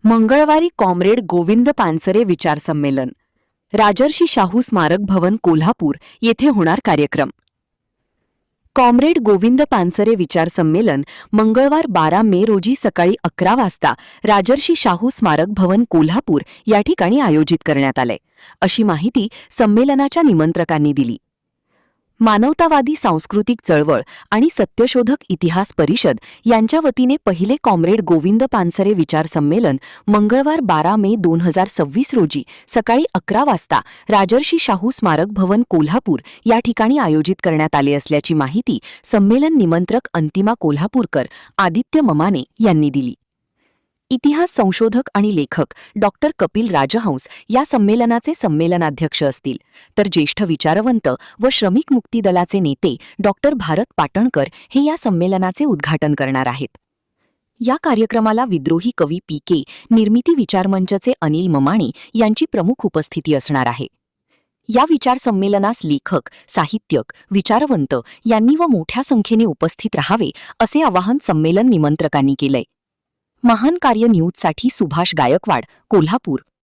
मंगळवारी कॉम्रेड गोविंद पानसरे विचार संमेलन, राजर्षी शाहू स्मारक भवन कोल्हापूर येथे होणार कार्यक्रम. कॉम्रेड गोविंद पानसरे विचार संमेलन मंगळवार 12 मे रोजी सकाळी 11 वाजता राजर्षी शाहू स्मारक भवन कोल्हापूर या ठिकाणी आयोजित करण्यात आले, अशी माहिती संमेलनाच्या निमंत्रकांनी दिली. मानवतावादी सांस्कृतिक चळवळ आणि सत्यशोधक इतिहास परिषद यांच्या वतीने पहिले कॉम्रेड गोविंद पानसरे विचार संमेलन मंगळवार 12 मे 2026 रोजी सकाळी 11 वाजता राजर्षी शाहू स्मारक भवन कोल्हापूर या ठिकाणी आयोजित करण्यात आले असल्याची माहिती संमेलन निमंत्रक अंतिमा कोल्हापूरकर आदित्य ममाने यांनी दिली. इतिहास संशोधक आणि लेखक डॉक्टर कपिल राजहंस या संमेलनाचे संमेलनाध्यक्ष असतील, तर ज्येष्ठ विचारवंत व श्रमिक मुक्ती दलाचे नेते डॉक्टर भारत पाटणकर हे या संमेलनाचे उद्घाटन करणार आहेत. या कार्यक्रमाला विद्रोही कवी पी.के. निर्मिती विचारमंचचे अनिल ममाणे यांची प्रमुख उपस्थिती असणार आहे. या विचार संमेलनास लेखक, साहित्यक, विचारवंत यांनी व मोठ्या संख्येने उपस्थित राहावे असे आवाहन संमेलन निमंत्रकांनी केलंय. महान कार्य न्यूजसाठी सुभाष गायकवाड, कोल्हापूर.